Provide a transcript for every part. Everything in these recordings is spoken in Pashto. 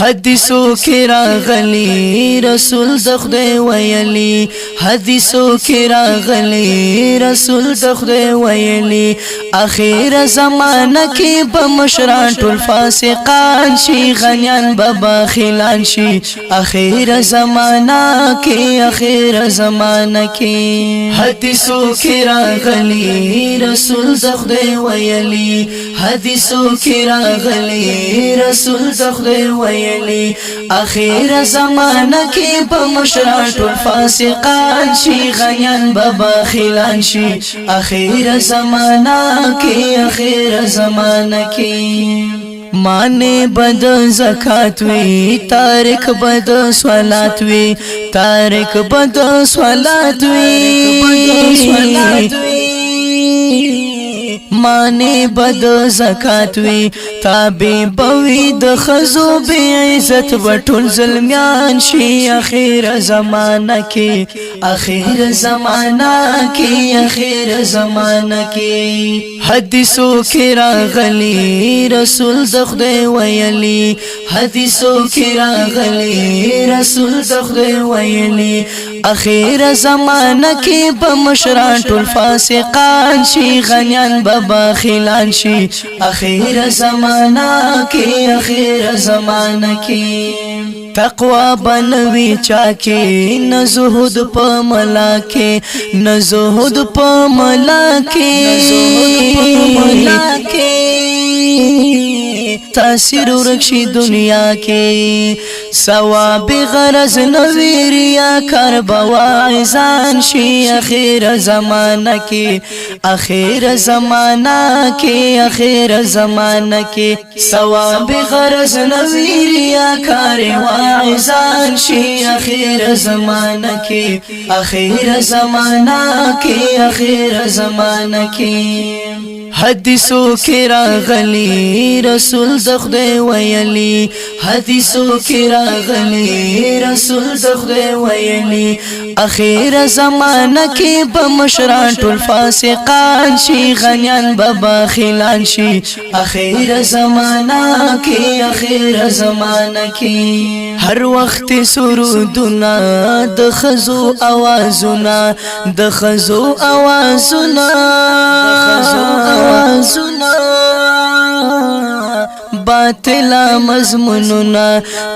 حدیثو کې راغلی رسول د خدای ویلی حدیثو کې راغلی رسول د خدای ویلی اخر زمانہ کې په مشران ټول فاسقان شي غنیان به باخیلان شي اخر زمانہ کې حدیثو کې راغلی رسول د خدای ویلی حدیثو کې راغلی رسول د خدای ویلی اخر زمانہ کې په مشران ټول فاسقان شي غنیان به باخیلان شي اخر زمانہ کې مانے بد زکات وی تارک بد صلات وی تارک بد صلات وی مانے بد زکات وی تابع بوی د خزو بی عزت بټول ظلمیان شي اخر زمانہ کې حدیثو کې راغلی رسول د خدای ویلی حدیثو کې راغلی رسول د خدای ویلی اخر زمانہ کې په مشران ټول فاسقان شي غنیان به باخیلان شي اخر زمانہ کې تقوا بنوي چاکي نه زهد په ملا کې نه زهد په ملا کې تاثیر ورکشي دنیا کې ثواب غرض نویریا کار بواعظان شي اخر زمانہ کې ثواب غرض نویریا کار واعظان شي اخر زمانہ کې حدیثو کې راغلی رسول د خدای ویلی حدیثو کې راغلی رسول د خدای ویلی اخر زمانہ کې په مشران ټول فاسقان شي غنیان به باخیلان شي اخر زمانہ کې هر وخت سرودنا د خزو اوازونه د خزو اوازونه باطلا مضموننا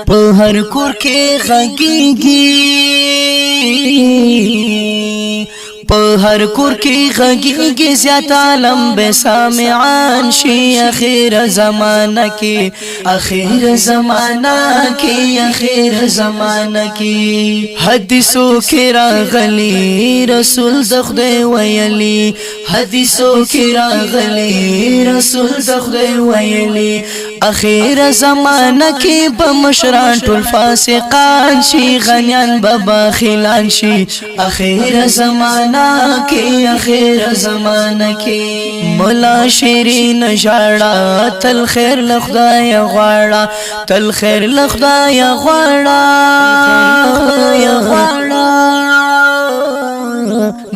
په هر کور کې غږیږي په هر کور کې غږیږي زیات عالم به سامعان شي اخر زمانہ کې حدیثو کې راغلی رسول د خدای ویلی حدیثو کې راغلی رسول د خدای ویلی اخر زمانہ کې په مشران ټول فاسقان شي غنیان به باخیلان شي اخر زمانہ کې مولا شیرین ژړا تل خیر لخدای غواړه تل خیر لخدای غواړه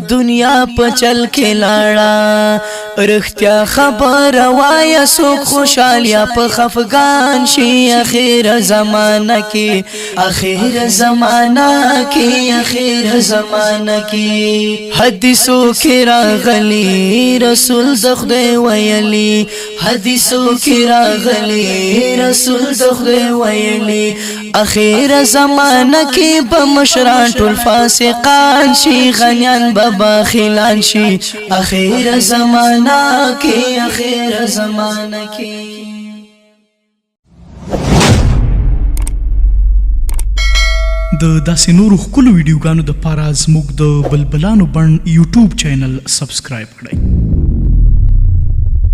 دنیا په چل کې لاړه رښتیا خبر وایا سوک خوشالیا په خفغان شي اخر زمانہ کې حدیثو کې راغلی رسول د خدای ویلی حدیثو کې راغلی رسول د خدای ویلی اخر زمانہ کې په مشران ټول فاسقان شي غنیان به باخیلان شي اخر زمانہ کې د داسې نورو ښکلو ویډیوګانو دپاره زموږ د بلبلانو بڼ یوټیوب چینل سبسکرایب کړئ.